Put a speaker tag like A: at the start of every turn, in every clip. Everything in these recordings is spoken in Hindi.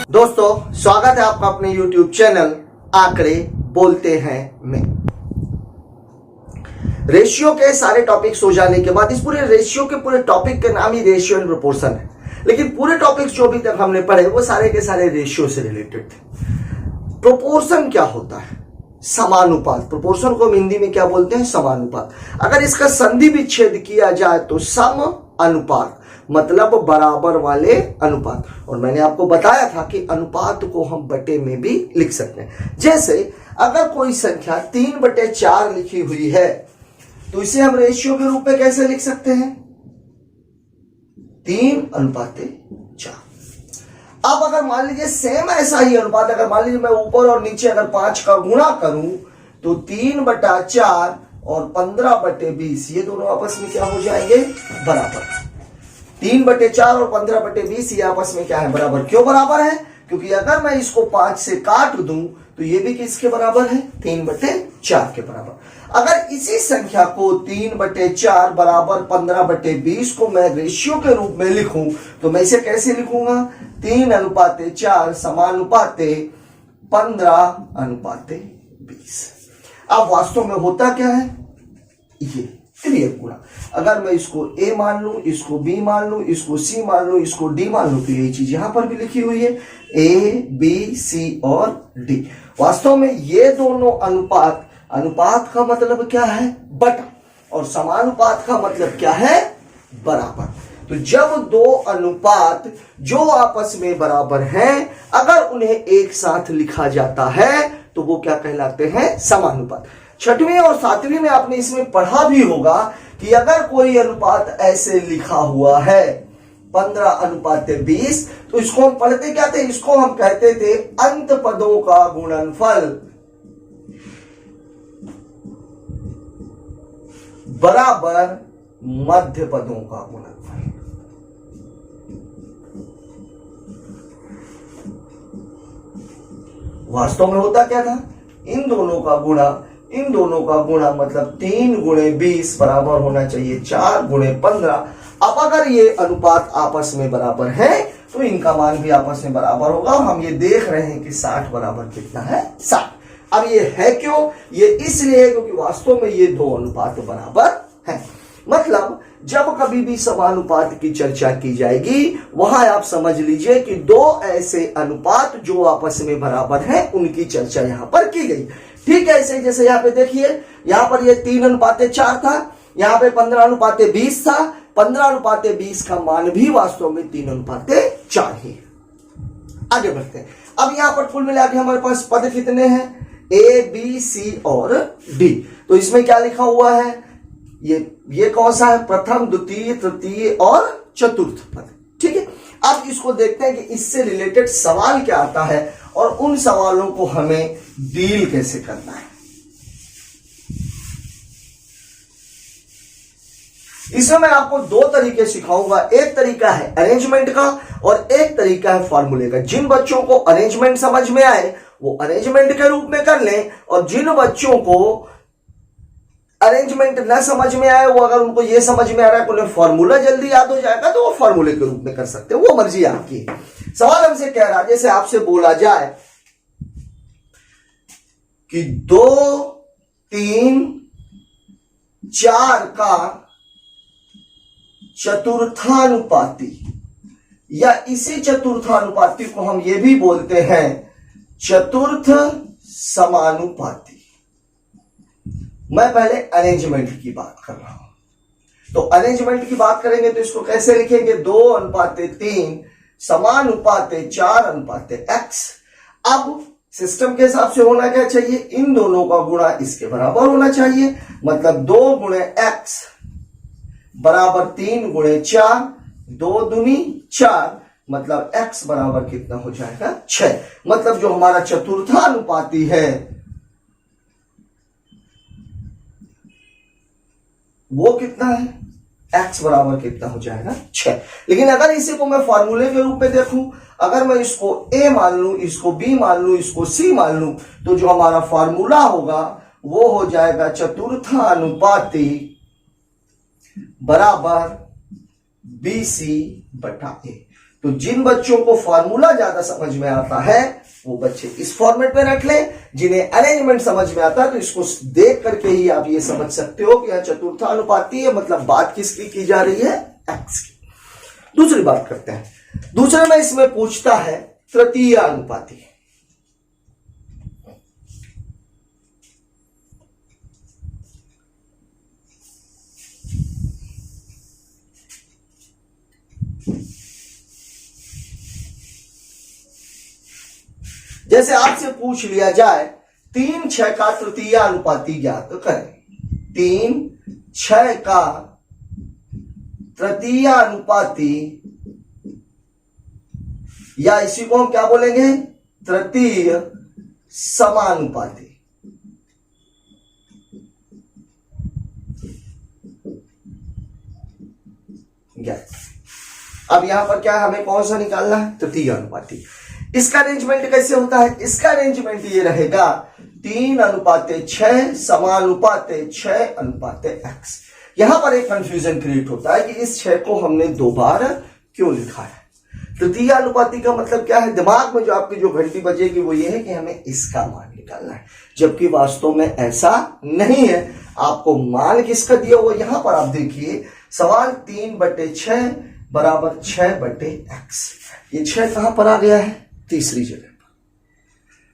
A: दोस्तों स्वागत है आपका अपने YouTube चैनल आंकड़े बोलते हैं में। रेशियो के सारे टॉपिक्स हो जाने के बाद इस पूरे रेशियो के पूरे टॉपिक का नाम ही रेशियो एंड प्रोपोर्शन है, लेकिन पूरे टॉपिक्स जो अभी तक हमने पढ़े वो सारे के सारे रेशियो से रिलेटेड थे। प्रोपोर्शन क्या होता है? समानुपात। प्रोपोर्शन को हम हिंदी में क्या बोलते हैं? समानुपात। अगर इसका संधि विच्छेद किया जाए तो सम अनुपात, मतलब बराबर वाले अनुपात। और मैंने आपको बताया था कि अनुपात को हम बटे में भी लिख सकते हैं। जैसे अगर कोई संख्या 3/4 लिखी हुई है तो इसे हम रेशियो के रूप में कैसे लिख सकते हैं? 3:4। अब अगर मान लीजिए सेम ऐसा ही अनुपात, अगर मान लीजिए मैं ऊपर और नीचे अगर 5 का गुणा करूं तो 3/4 और 15/20 ये दोनों आपस में क्या हो जाएंगे? बराबर। 3/4 और 15/20 ये आपस में क्या है? बराबर। क्यों बराबर है? क्योंकि अगर मैं इसको 5 से काट दूं तो ये भी किसके बराबर है? 3/4 के बराबर। अगर इसी संख्या को 3/4 बराबर 15/20 को मैं रेशियो के रूप में लिखूं तो मैं इसे कैसे लिखूंगा? 3:4 समानुपाते 15:20। अब वास्तव में होता क्या है? ये क्रिया गुणा। अगर मैं इसको ए मान लूं, इसको बी मान लूं, इसको सी मान लूं, इसको डी मान लूं तो यही चीज यहां पर भी लिखी हुई है, ए बी सी और डी। वास्तव में ये दोनों अनुपात, अनुपात का मतलब क्या है? बटा, और समानुपात का मतलब क्या है? बराबर। तो जब दो अनुपात जो आपस में बराबर हैं, अगर उन्हें एक साथ लिखा जाता है तो वो क्या कहलाते हैं? समानुपात। 6वीं और 7वीं में आपने इसमें पढ़ा भी होगा कि अगर कोई अनुपात ऐसे लिखा हुआ है 15:20 तो इसको हम पढ़ते क्या थे? इसको हम कहते थे अंत पदों का गुणनफल बराबर मध्य पदों का गुणनफल। वास्तव में होता क्या था? इन दोनों का गुणा, इन दोनों का गुणा मतलब 3 × 20 बराबर होना चाहिए 4 × 15। अब अगर ये अनुपात आपस में बराबर है तो इनका मान भी आपस में बराबर होगा। हम ये देख रहे हैं कि 60 बराबर कितना है? 60। अब ये है क्यों? ये इसलिए है क्योंकि वास्तव में ये दो अनुपात बराबर है। मतलब जब कभी भी समानुपात की चर्चा की जाएगी वहां आप समझ लीजिए कि दो ऐसे अनुपात जो आपस में बराबर हैं उनकी चर्चा यहां पर की गई। ठीक है, ऐसे जैसे यहाँ पे देखिए, यहां पर ये 3:4 था, यहां पे 15:20 था। 15:20 का मान भी वास्तव में 3:4 ही। आगे बढ़ते हैं। अब यहां पर कुल मिला के हमारे पास पद कितने हैं? ए बी सी और डी। तो इसमें क्या लिखा हुआ है? ये कौन सा है? प्रथम, द्वितीय, तृतीय और चतुर्थ पद। ठीक है, अब इसको देखते हैं कि इससे रिलेटेड सवाल क्या आता है और उन सवालों को हमें डील कैसे करना है। इसमें मैं आपको दो तरीके सिखाऊंगा। एक तरीका है अरेंजमेंट का और एक तरीका है फॉर्मूले का। जिन बच्चों को अरेंजमेंट समझ में आए वो अरेंजमेंट के रूप में कर लें, और जिन बच्चों को अरेंजमेंट न समझ में आए, वो अगर उनको ये समझ में आ रहा है कि उन्हें फॉर्मूला जल्दी याद हो जाएगा तो वो फॉर्मूले के रूप में कर सकते हैं। वो मर्जी आपकी। सवाल हमसे कह रहा है, जैसे आपसे बोला जाए कि 2, 3, 4 का चतुर्थानुपाती, या इसी चतुर्थानुपाती को हम ये भी बोलते हैं चतुर्थ समानुपाती। मैं पहले अरेंजमेंट की बात कर रहा हूं। तो अरेंजमेंट की बात करेंगे तो इसको कैसे लिखेंगे? 2:3 समानुपाते 4:x। अब सिस्टम के हिसाब से होना क्या चाहिए? इन दोनों का गुणा इसके बराबर होना चाहिए। मतलब 2 × x बराबर 3 × 4, 2 दूनी 4, मतलब x बराबर कितना हो जाएगा? 6। मतलब जो हमारा चतुर्थानुपाती है वो कितना है? x बराबर कितना हो जाएगा? 6। लेकिन अगर इसी को मैं फॉर्मूले के रूप में देखूं, अगर मैं इसको a मान लूं, इसको b मान लूं, इसको c मान लूं, तो जो हमारा फॉर्मूला होगा वो हो जाएगा चतुर्थानुपाती बराबर BC/A। तो जिन बच्चों को फार्मूला ज्यादा समझ में आता है वो बच्चे इस फॉर्मेट में रख लें, जिन्हें अरेंजमेंट समझ में आता है तो इसको देख करके ही आप ये समझ सकते हो कि यह चतुर्थानुपाती है, मतलब बात किसकी की जा रही है, एक्स की। दूसरी बात करते हैं, दूसरे में इसमें पूछता है तृतीय अनुपाती। जैसे आपसे पूछ लिया जाए 3/6 का तृतीय अनुपाती ज्ञात करें। 3/6 का तृतीय अनुपाती, या इसी को हम क्या बोलेंगे, तृतीय समानुपाती। ज्ञात। अब यहां पर क्या हमें कौन सा निकालना है, तृतीय अनुपाती। इसका अरेंजमेंट कैसे होता है, इसका अरेंजमेंट ये रहेगा 3/6 समानुपाते 6/x। यहां पर एक कंफ्यूजन क्रिएट होता है कि इस 6 को हमने 2 बार क्यों लिखा है। तृतीय अनुपाती का मतलब क्या है, दिमाग में जो आपकी जो घंटी बजेगी वो ये है कि हमें इसका मान निकालना है, जबकि वास्तव में ऐसा नहीं है। आपको मान किसका दिया हुआ, यहां पर आप देखिए सवाल 3/6 बराबर 6/x। ये 6 कहां पर आ गया है, तीसरी जगह पर।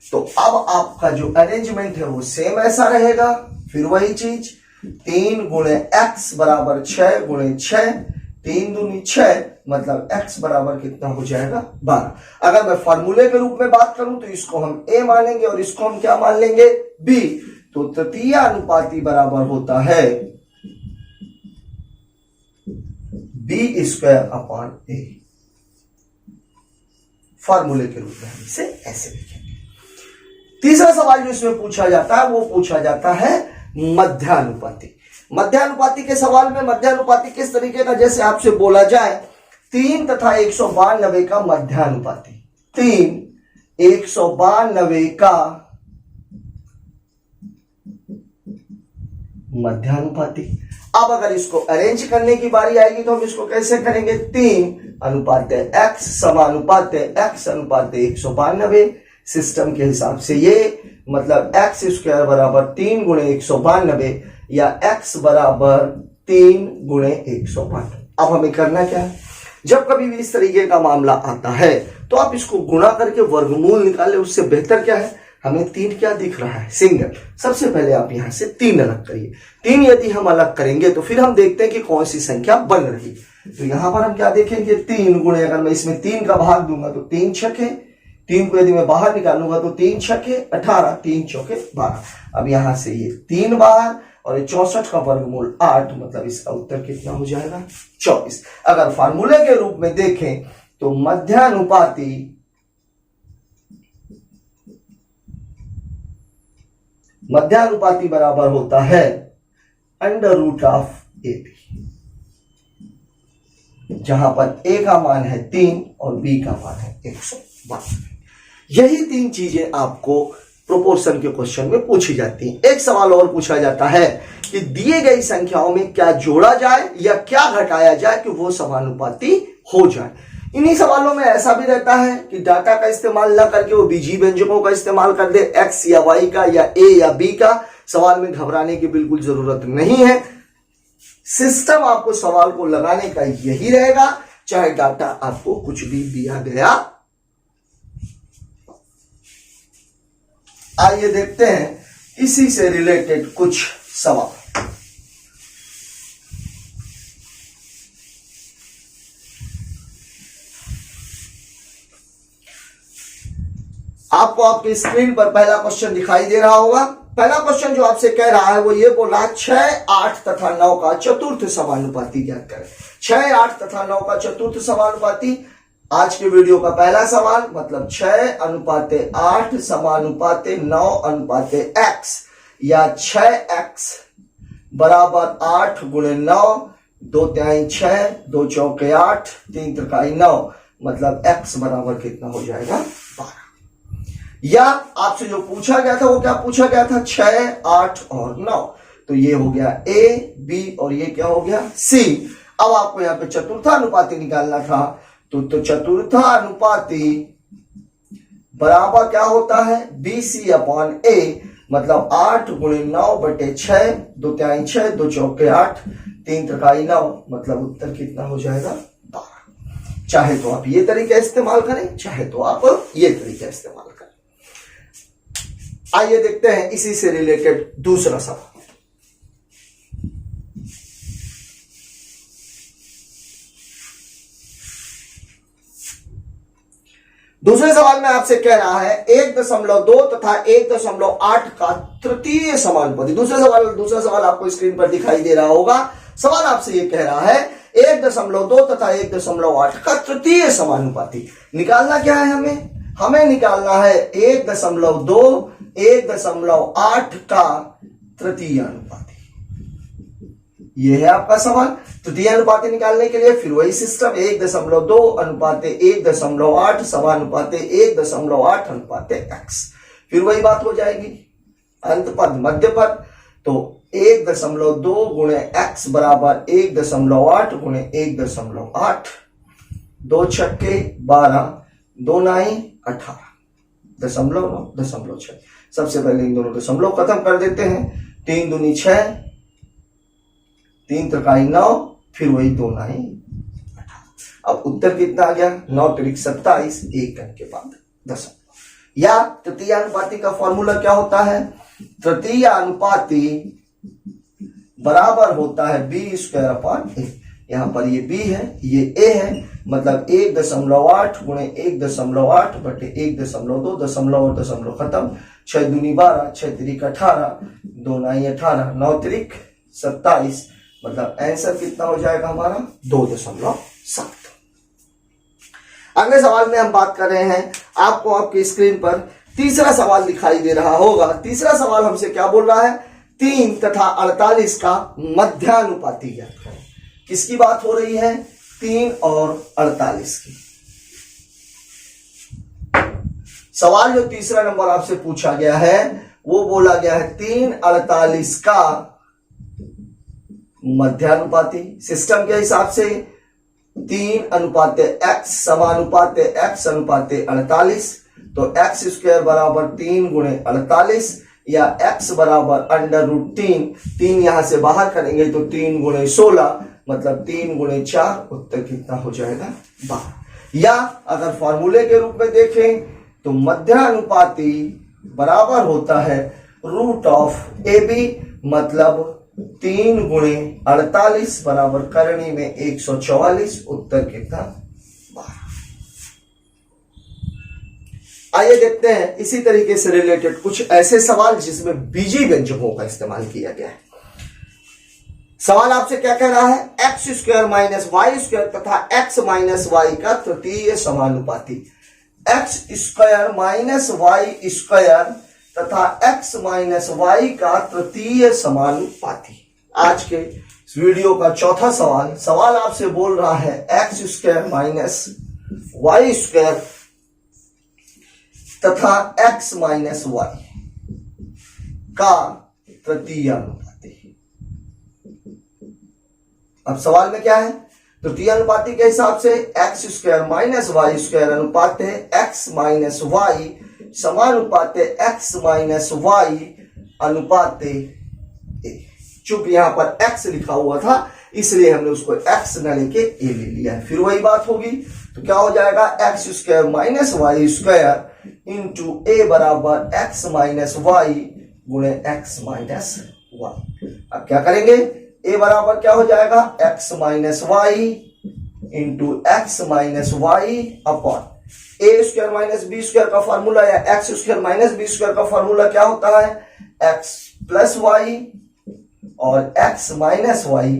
A: तो अब आपका जो अरेंजमेंट है वो सेम ऐसा रहेगा, फिर वही चीज 3 गुणे x बराबर 6 गुणे 6, 3 दूनी 6, मतलब x बराबर कितना हो जाएगा, 12। अगर मैं फार्मूले के रूप में बात करूं तो इसको हम a मानेंगे और इसको हम क्या मान लेंगे, b। तो तृतीय अनुपाती बराबर होता है b²/a। फार्मूले के रूप में हम इसे ऐसे लिखेंगे। तीसरा सवाल जो इसमें पूछा जाता है वो पूछा जाता है मध्यानुपाती। मध्यानुपाती के सवाल में मध्यानुपाती किस तरीके का, जैसे आपसे बोला जाए 3 तथा 192 का मध्यानुपाती, 3 192 का मध्यानुपाती। अब अगर इसको अरेंज करने की बारी आएगी तो हम इसको कैसे करेंगे, 3/x समानुपात x अनुपात 192। सिस्टम के हिसाब से ये मतलब x² बराबर 3 गुणे 192 या x बराबर 3 गुणे 192। अब हमें करना क्या है, जब कभी भी इस तरीके का मामला आता है तो आप इसको गुणा करके वर्गमूल निकालें। उससे बेहतर क्या है, हमें 3 क्या दिख रहा है, सिंगल। सबसे पहले आप यहां से 3 अलग करिए। 3 यदि हम अलग करेंगे तो फिर हम देखते हैं कि कौन सी संख्या बन रही है। तो यहां पर हम क्या देखेंगे, 3 गुणे, अगर मैं इसमें 3 का भाग दूंगा तो 3 छके, 3 को यदि मैं बाहर निकालूंगा तो 3 छके 18, 3 चौके 12। अब यहां से ये 3 बाहर और ये 64 का वर्गमूल 8, मतलब इसका उत्तर कितना हो जाएगा, 24। अगर फार्मूले के रूप में देखें तो मध्यानुपाती बराबर होता है √AB, जहां पर A का मान है 3 और B का मान है 192। यही 3 चीजें आपको प्रोपोर्शन के क्वेश्चन में पूछी जाती हैं। एक सवाल और पूछा जाता है कि दिए गई संख्याओं में क्या जोड़ा जाए या क्या घटाया जाए कि वो समानुपाती हो जाए। इन्हीं सवालों में ऐसा भी रहता है कि डाटा का इस्तेमाल ना करके वो बीजीय व्यंजकों का इस्तेमाल कर दे, x या y का या a या b का। सवाल में घबराने की बिल्कुल जरूरत नहीं है। सिस्टम आपको सवाल को लगाने का यही रहेगा, चाहे डाटा आपको कुछ भी दिया गया। आइए देखते हैं इसी से रिलेटेड कुछ सवाल। आपको आपके स्क्रीन पर पहला क्वेश्चन दिखाई दे रहा होगा। पहला क्वेश्चन जो आपसे कह रहा है वो ये बोल रहा है 6, 8 तथा 9 का चतुर्थ समानुपाती ज्ञात करें। 6, 8 तथा 9 का चतुर्थ समानुपाती आज के वीडियो का पहला सवाल, मतलब 6/8 समानुपाते 9/x या 6x बराबर 8 गुणे 9, 2 तिहाई 6, 2 चौके 8, 3 त्रिकाई 9, मतलब x बराबर कितना हो जाएगा, 12। या आपसे जो पूछा गया था वो क्या पूछा गया था, 6, 8 और 9। तो ये हो गया A, B और ये क्या हो गया, C। अब आपको यहाँ पे चतुर्थानुपाती निकालना था तो चतुर्थानुपाती बराबर क्या होता है, BC अपॉन A, मतलब 8 गुणे 9/6, 2 तिहाई 6, 2 चौके 8, 3 त्रिकाई 9, मतलब उत्तर कितना हो जाएगा 12। चाहे तो आप ये तरीका इस्तेमाल करें, चाहे तो आप ये तरीका इस्तेमाल करें। आइए देखते हैं इसी से रिलेटेड दूसरा सवाल। दूसरे सवाल में आपसे कह रहा है 1.2 तथा 1.8 का तृतीय समानुपाती। दूसरा सवाल आपको स्क्रीन पर दिखाई दे रहा होगा। सवाल आपसे यह कह रहा है 1.2 तथा 1.8 का तृतीय समानुपाती निकालना क्या है हमें निकालना है 1.2 1.8 का तृतीय अनुपाती। यह है आपका सवाल। तृतीय अनुपाती निकालने के लिए फिर वही सिस्टम 1.2 अनुपाते 1.8 समानुपाते 1.8 अनुपाते x, फिर वही बात हो जाएगी अंत पद मध्य पद। तो 1.2 गुणे x बराबर 1.8 गुणे 1.8, 2 छक्के 12, 2 नाई 18, 0.9, 6। सबसे पहले इन दोनों दशमलव खत्म कर देते हैं। 3 दूनी 6, 3 त्रिकाई 9, फिर वही 2 नाई 18। अब उत्तर कितना आ गया, 9 त्रिक 27, 1 अंक के बाद दशमलव। या तृतीय अनुपाती का फॉर्मूला क्या होता है, तृतीय अनुपाती बराबर होता है b² अपॉन a। यहां पर ये b है, ये a है, मतलब 1.8 गुणे 1.8 बटे 1.2, दशमलव और दशमलव खत्म। 6 दूनी 12, 6 त्रिक 18, 2 नाई 18, 9 त्रिक 27, मतलब आंसर कितना हो जाएगा हमारा 2.7। अगले सवाल में हम बात कर रहे हैं, आपको आपकी स्क्रीन पर तीसरा सवाल दिखाई दे रहा होगा। तीसरा सवाल हमसे क्या बोल रहा है, 3 तथा 48 का मध्यानुपाती ज्ञात करें। किसकी बात हो रही है, 3 और 48 की। सवाल जो तीसरा नंबर आपसे पूछा गया है वो बोला गया है 3 48 का मध्यानुपाती। सिस्टम के हिसाब से 3 अनुपाते x समानुपाते x अनुपाते 48, तो x² बराबर 3 गुणे 48 या x बराबर √3। 3 यहां से बाहर करेंगे तो 3 गुणे 16, मतलब 3 गुणे 4, उत्तर कितना हो जाएगा 12। या अगर फॉर्मूले के रूप में देखें तो मध्यानुपाती बराबर होता है √AB, मतलब 3 गुणे 48 बराबर करणी में 144, उत्तर कितना 12। आइए देखते हैं इसी तरीके से रिलेटेड कुछ ऐसे सवाल जिसमें बीजीय व्यंजकों का इस्तेमाल किया गया है। सवाल आपसे क्या कह रहा है, x² माइनस y² तथा x माइनस y का तृतीय समानुपाती। x² माइनस y² तथा x माइनस y का तृतीय समानुपाती। आज के इस वीडियो का चौथा सवाल आपसे बोल रहा है x² माइनस y² तथा x माइनस y का तृतीय अनुपाती। अब सवाल में क्या है, तृतीय अनुपाती के हिसाब से x² माइनस y² अनुपात है x minus y समानुपाते x minus y अनुपाते a। चूंकि यहां पर x लिखा हुआ था इसलिए हमने उसको x न लेके a ले लिया है। फिर वही बात होगी, तो क्या हो जाएगा x² minus y² into a बराबर x माइनस y गुणे x माइनस y। अब क्या करेंगे, a बराबर क्या हो जाएगा x minus y into x minus y upon a² minus b² का फॉर्मूला या x² माइनस b² का फॉर्मूला क्या होता है, x प्लस वाई और x माइनस वाई,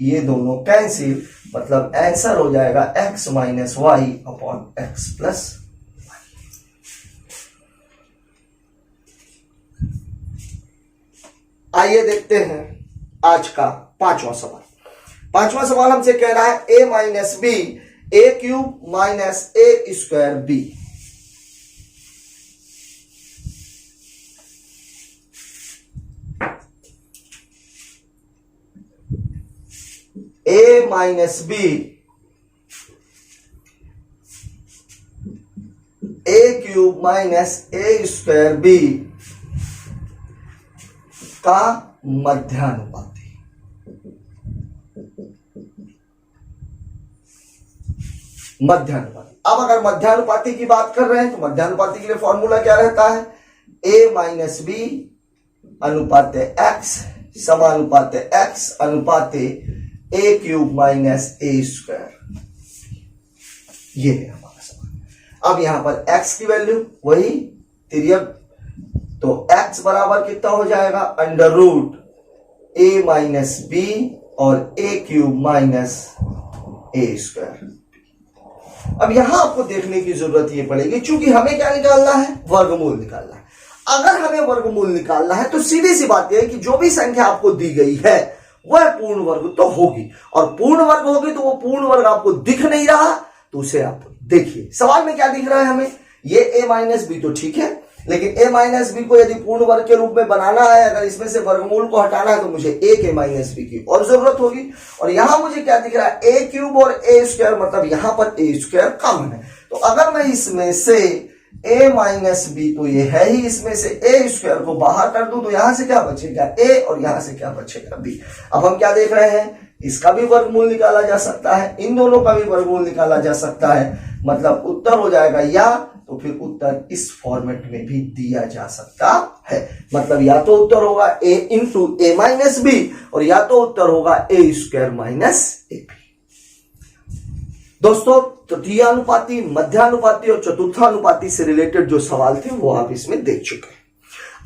A: ये दोनों कैंसिल, मतलब आंसर हो जाएगा x minus y upon x plus y. आइए देखते हैं आज का पांचवा सवाल। पांचवा सवाल हमसे कह रहा है a minus B a³ minus a² b। a minus B cube minus A square B का मध्यानुपाती। मध्यानुपाती। अब अगर मध्यानुपाती की बात कर रहे हैं तो मध्यानुपाती के लिए फॉर्मूला क्या रहता है? a माइनस बी अनुपात एक्स समानुपात एक्स अनुपात ए क्यूब माइनस ए स्क्वायर। ये है हमारा सवाल। अब यहां पर x की वैल्यू वही तिर्यक, तो x बराबर कितना हो जाएगा? अंडर रूट ए माइनस बी और ए क्यूब माइनस ए स्क्वायर। अब यहां आपको देखने की जरूरत ये पड़ेगी, चूंकि हमें क्या निकालना है? वर्गमूल निकालना है। अगर हमें वर्गमूल निकालना है तो सीधी सी बात यह है कि जो भी संख्या आपको दी गई है वह पूर्ण वर्ग तो होगी, और पूर्ण वर्ग होगी तो वो पूर्ण वर्ग आपको दिख नहीं रहा तो उसे आप देखिए। सवाल में क्या दिख रहा है हमें? ये a माइनस बी तो ठीक है, लेकिन a माइनस बी को यदि पूर्ण वर्ग के रूप में बनाना है, अगर इसमें से वर्गमूल को हटाना है तो मुझे a माइनस बी की और जरूरत होगी। और यहां मुझे क्या दिख रहा है? a क्यूब और a स्क्वायर, मतलब यहां पर a स्क्वायर कॉमन है। तो अगर मैं इसमें से a माइनस बी, तो ये है ही, इसमें से a स्क्वायर को बाहर कर दूं तो यहां से क्या बचेगा? a, और यहां से क्या बचेगा? b। अब हम क्या देख रहे हैं? इसका भी वर्गमूल निकाला जा सकता है, इन दोनों का भी वर्गमूल निकाला जा सकता है, मतलब उत्तर हो जाएगा या, तो फिर उत्तर इस फॉर्मेट में भी दिया जा सकता है। मतलब या तो उत्तर होगा a into A minus B, और या तो उत्तर होगा a square minus A B. दोस्तों, तृतीयानुपाती, मध्यानुपाती और चतुर्थानुपाती से रिलेटेड जो सवाल थे वो आप इसमें देख चुके हैं।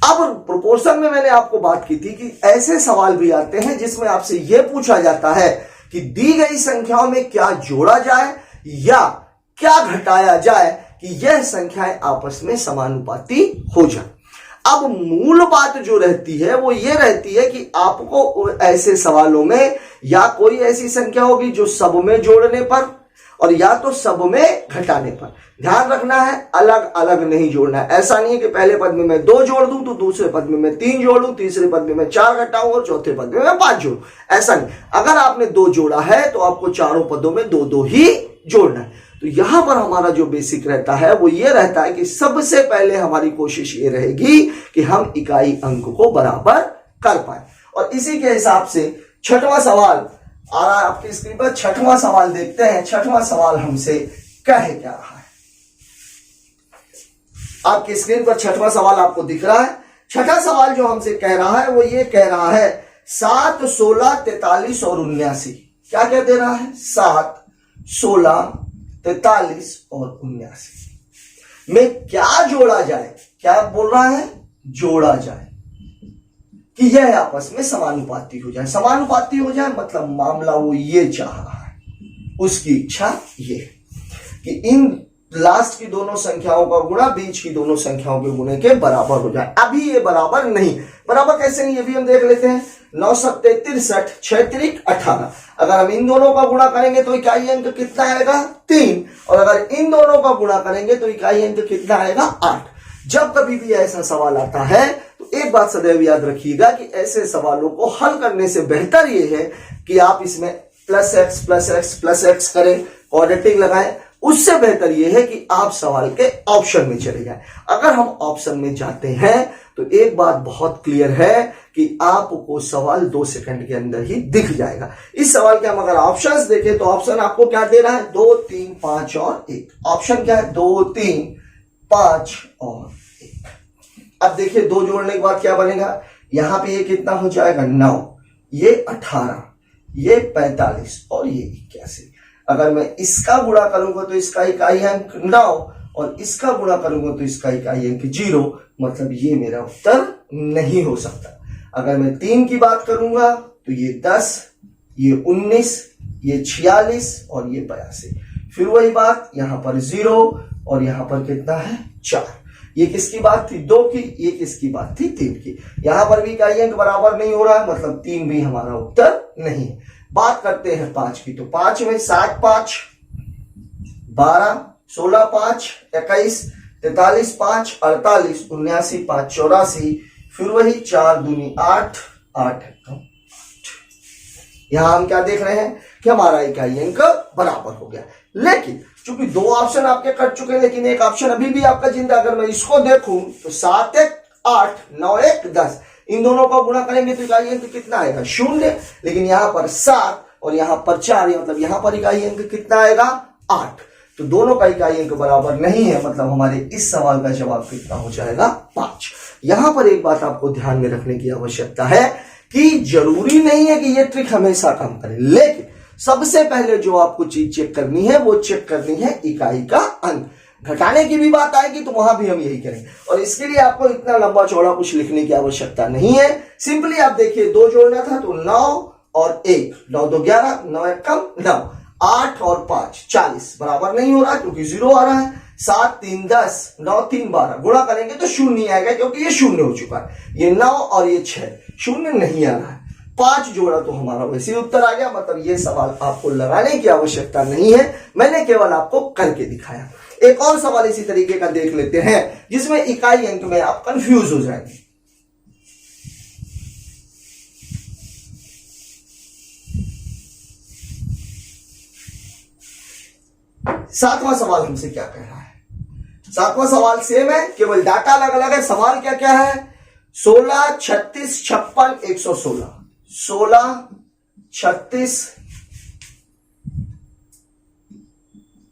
A: अब प्रोपोर्शन में मैंने आपको बात की थी कि ऐसे सवाल भी आते हैं जिसमें आपसे यह पूछा जाता है कि दी गई संख्याओं में क्या जोड़ा जाए या क्या घटाया जाए कि यह संख्याएं आपस में समानुपाती हो जाए। अब मूल बात जो रहती है वो ये रहती है कि आपको ऐसे सवालों में या कोई ऐसी संख्या होगी जो सब में जोड़ने पर और या तो सब में घटाने पर। ध्यान रखना है, अलग अलग नहीं जोड़ना है। ऐसा नहीं है कि पहले पद में मैं 2 जोड़ दूं तो दूसरे पद में मैं 3 जोड़ूं, तीसरे पद में मैं 4 घटाऊं और चौथे पद में मैं 5 जोड़ूं। ऐसा नहीं। अगर आपने 2 जोड़ा है तो आपको चारों पदों में 2-2 ही जोड़ना है। तो यहां पर हमारा जो बेसिक रहता है वो ये रहता है कि सबसे पहले हमारी कोशिश ये रहेगी कि हम इकाई अंक को बराबर कर पाए। और इसी के हिसाब से छठवां सवाल आ रहा है आपकी स्क्रीन पर। छठवां सवाल देखते हैं। छठवां सवाल हमसे कहे क्या रहा है? आपकी स्क्रीन पर छठवां सवाल आपको दिख रहा है। छठा सवाल जो हमसे कह रहा है वो ये कह रहा है 7, 16, 43 और 79। क्या क्या दे रहा है? 7, 16, 43 और 79 में क्या जोड़ा जाए? क्या बोल रहा है? जोड़ा जाए कि यह आपस में समानुपाती हो जाए। समानुपाती हो जाए मतलब मामला वो ये चाह रहा है, उसकी इच्छा ये है कि इन लास्ट की दोनों संख्याओं का गुणा बीच की दोनों संख्याओं के गुणे के बराबर हो जाए। अभी ये बराबर नहीं। बराबर कैसे नहीं, ये भी हम देख लेते हैं। 9 7 63, 6 3 18। अगर हम इन दोनों का गुणा करेंगे तो इकाई अंक कितना आएगा? 3। और अगर इन दोनों का गुणा करेंगे तो इकाई अंक कितना आएगा? 8। जब कभी भी ऐसा सवाल आता है तो एक बात सदैव याद रखिएगा कि ऐसे सवालों को हल करने से बेहतर यह है कि आप इसमें plus x plus x plus x करें, क्वाड्रेटिक लगाएं। उससे बेहतर यह है कि आप सवाल के ऑप्शन में चले जाएं। अगर हम ऑप्शन में जाते हैं तो एक बात बहुत क्लियर है कि आपको सवाल 2 सेकंड के अंदर ही दिख जाएगा। इस सवाल के हम अगर ऑप्शंस देखें तो ऑप्शन आपको क्या दे रहा है? 2 3 5 और 1। ऑप्शन क्या है? 2 3 5 और 1। अब देखिए 2 जोड़ने के बाद क्या बनेगा? यहां पे ये कितना हो जाएगा? 9, ये 18, ये 45 और ये 81। अगर मैं इसका गुणा करूंगा तो इसका इकाई अंक 9 और इसका गुणा करूंगा तो इसका इकाई अंक 0, मतलब ये मेरा उत्तर नहीं हो सकता। अगर मैं 3 की बात करूंगा तो ये 10, ये 19, ये 46 और ये 82। फिर वही बात, यहां पर 0 और यहां पर कितना है? 4। ये किसकी बात थी? 2 की। ये किसकी बात थी? 3 की। यहां पर भी इकाई अंक बराबर नहीं हो रहा है, मतलब 3 भी हमारा उत्तर नहीं है। बात करते हैं 5 की, तो 5 में 7 5 12, 16 5 21, 43 5 48, 79 5 84। फिर वही 4 दूनी 8, 8 यहां हम क्या देख रहे हैं कि हमारा इकाई अंक बराबर हो गया। लेकिन चूंकि दो ऑप्शन आपके कट चुके हैं लेकिन एक ऑप्शन अभी भी आपका जिंदा। अगर मैं इसको देखूं तो 7 1 8, 9 1 10, इन दोनों को गुणा करेंगे तो इकाई अंक कितना आएगा? 0। लेकिन यहां पर 7 और यहां पर 4, मतलब यहां पर इकाई अंक कितना आएगा? 8। तो दोनों का इकाई अंक बराबर नहीं है, मतलब हमारे इस सवाल का जवाब कितना हो जाएगा? 5। यहां पर एक बात आपको ध्यान में रखने की आवश्यकता है कि जरूरी नहीं है कि यह ट्रिक हमेशा काम करे, लेकिन सबसे पहले जो आपको चीज चेक करनी है वो चेक करनी है इकाई का अंक। घटाने की भी बात आएगी तो वहां भी हम यही करेंगे, और इसके लिए आपको इतना लंबा चौड़ा कुछ लिखने की आवश्यकता नहीं है। सिंपली आप देखिए, 2 जोड़ना था तो 9 और 1, 9 2 11, 9 1 कम 9, 8 और 5 40, बराबर नहीं हो रहा क्योंकि 0 आ रहा है। 7 3 10, 9 3 12, गुणा करेंगे तो 0 नहीं आएगा क्योंकि ये 0 हो चुका है। ये 9 और ये 6, 0 नहीं आ रहा है। 5 जोड़ा तो हमारा वैसे ही उत्तर आ गया। मतलब ये सवाल आपको लगाने की आवश्यकता नहीं है, मैंने केवल आपको करके दिखाया। एक और सवाल इसी तरीके का देख लेते हैं जिसमें इकाई अंक में आप कंफ्यूज हो जाएंगे। 7वां सवाल हमसे क्या कह रहा है? 7वां सवाल सेम है, केवल डाटा अलग अलग है। सवाल क्या क्या है? 16 36 56 116, 16 36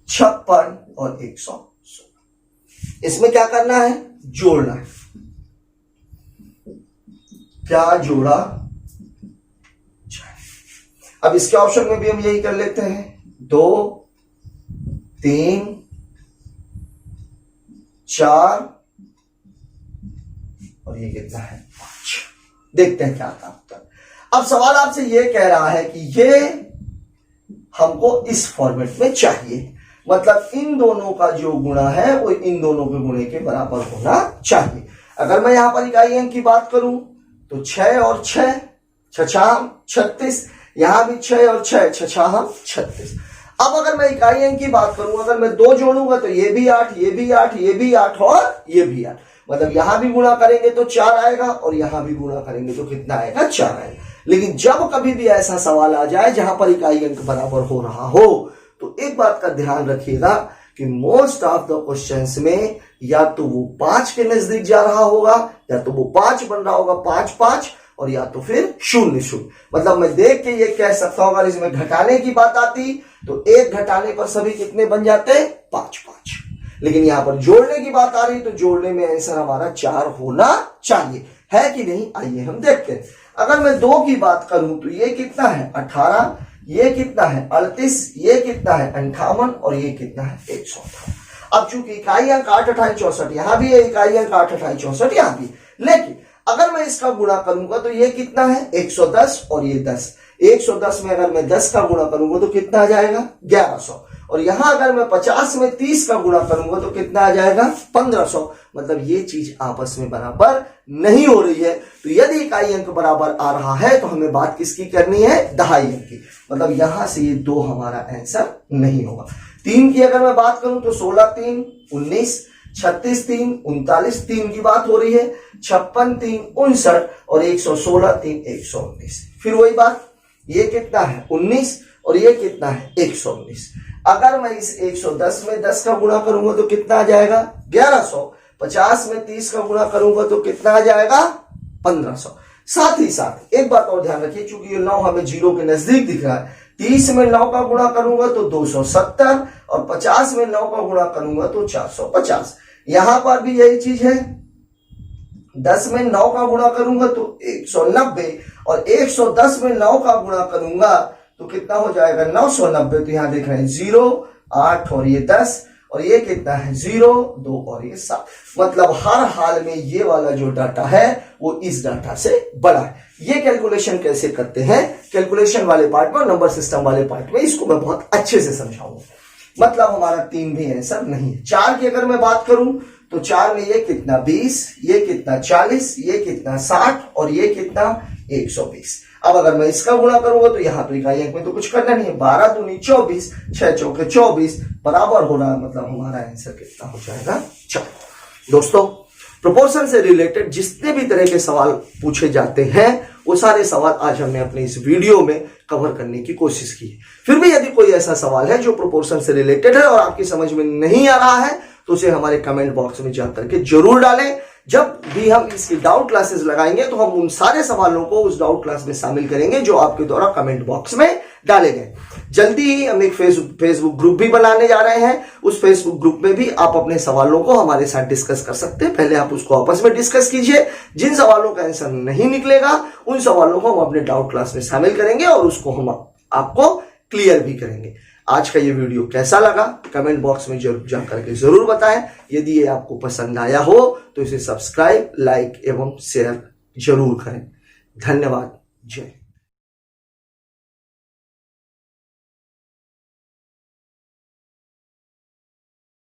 A: 56 और 116। इसमें क्या करना है? जोड़ना है। क्या जोड़ा जाए? अब इसके ऑप्शन में भी हम यही कर लेते हैं, 2 3 4 और ये कितना है? 5। देखते हैं क्या आता है। अब सवाल आपसे यह कह रहा है कि ये हमको इस फॉर्मेट में चाहिए, मतलब इन दोनों का जो गुणा है वो इन दोनों के गुणे के बराबर होना चाहिए। अगर मैं यहां पर इकाई अंक की बात करूं तो 6 और 6, 6 36, यहां भी 6 और 6, 6 36। अब अगर मैं इकाई अंक की बात करूं, अगर मैं 2 जोड़ूंगा तो ये भी 8, ये भी 8, ये भी 8 और ये भी 8, मतलब यहां भी गुणा करेंगे तो 4 आएगा और यहां भी गुणा करेंगे तो कितना आएगा? 4 आएगा। लेकिन जब कभी भी ऐसा सवाल आ जाए जहां पर इकाई अंक बराबर हो रहा हो तो एक बात का ध्यान रखिएगा कि मोस्ट ऑफ द क्वेश्चंस में या तो वो 5 के नजदीक जा रहा होगा, या तो वो 5 बन रहा होगा 5 5, और या तो फिर 0 0। मतलब मैं देख के ये कह सकता हूं, अगर इसमें घटाने की बात आती तो 1 घटाने पर सभी कितने बन जाते? 5 5। लेकिन यहां पर जोड़ने की बात आ रही तो जोड़ने में आंसर हमारा 4 होना चाहिए, है कि नहीं? आइए हम देखते हैं। अगर मैं 2 की बात करूं तो ये कितना है? 18, ये कितना है? 38, ये कितना है? 58 और ये कितना है? 118। अब चूंकि इकाई अंक 8 28 64 यहां भी है, इकाई अंक 8 28 64 यहां भी, लेकिन अगर मैं इसका गुणा करूंगा तो ये कितना है? 110 और ये 10। 110 में अगर मैं 10 का गुणा करूंगा तो कितना आ जाएगा? 1100। और यहां अगर मैं 50 में 30 का गुणा करूंगा तो कितना आ जाएगा? 1500। मतलब ये चीज आपस में बराबर नहीं हो रही है। तो यदि इकाई अंक बराबर आ रहा है तो हमें बात किसकी करनी है? दहाई अंक की। मतलब यहां से ये 2 हमारा आंसर नहीं होगा। 3 की अगर मैं बात करूं तो 16 3 19, 36 3 39 3 की बात हो रही है, 56 3 59 और 116 3 119। फिर वही बात, ये कितना है? 19 और ये कितना है? 119। अगर मैं इस 110 में 10 का गुणा करूंगा तो कितना आ जाएगा? 1100। 50 में 30 का गुणा करूंगा तो कितना आ जाएगा? 1500। साथ ही साथ एक बात और ध्यान रखिए, चूंकि ये 9 हमें 0 के नजदीक दिख रहा है, 30 में 9 का गुणा करूंगा तो 270 और 50 में 9 का गुणा करूंगा तो 450। यहां पर भी यही चीज है, 10 में 9 का गुणा करूंगा तो 190 और 110 में 9 का गुणा करूंगा तो कितना हो जाएगा? 990। तो यहां देख रहे हैं 0 8 और ये 10 और ये कितना है? 0 2 और ये 7। मतलब हर हाल में ये वाला जो डाटा है वो इस डाटा से बड़ा है। ये कैलकुलेशन कैसे करते हैं, कैलकुलेशन वाले पार्ट में, नंबर सिस्टम वाले पार्ट में, इसको मैं बहुत अच्छे से समझाऊंगा। मतलब हमारा 3 भी आंसर नहीं है। 4 की अगर मैं बात करूं तो 4 में ये कितना? 20, ये कितना? 40, ये कितना? 60 और ये कितना? 120। अब अगर मैं इसका गुणा करूंगा तो यहां तो इकाई अंक में तो कुछ करना नहीं है, 12 दूनी 24, 6 चौके 24 बराबर हो रहा है। मतलब हमारा आंसर कितना हो जाएगा? 4। दोस्तों प्रोपोर्शन से रिलेटेड जितने भी तरह के सवाल पूछे जाते हैं वो सारे सवाल आज हमने अपने इस वीडियो में कवर करने की कोशिश की है। फिर भी यदि कोई ऐसा सवाल है जो प्रोपोर्शन से रिलेटेड है और आपकी समझ में नहीं आ रहा है तो उसे हमारे कमेंट बॉक्स में जाकर के जरूर डालें। जब भी हम इसकी डाउट क्लासेस लगाएंगे तो हम उन सारे सवालों को उस डाउट क्लास में शामिल करेंगे जो आपके द्वारा कमेंट बॉक्स में डाले गए। जल्दी ही हम एक फेसबुक ग्रुप भी बनाने जा रहे हैं। उस फेसबुक ग्रुप में भी आप अपने सवालों को हमारे साथ डिस्कस कर सकते हैं। पहले आप उसको आपस में डिस्कस कीजिए। जिन सवालों का आंसर नहीं निकलेगा उन सवालों को हम अपने डाउट क्लास में शामिल करेंगे और उसको हम आपको क्लियर भी करेंगे। आज का ये वीडियो कैसा लगा कमेंट बॉक्स में जरूर जाकर के जरूर बताएं। यदि ये आपको पसंद आया हो तो इसे सब्सक्राइब, लाइक एवं शेयर जरूर करें। धन्यवाद। जय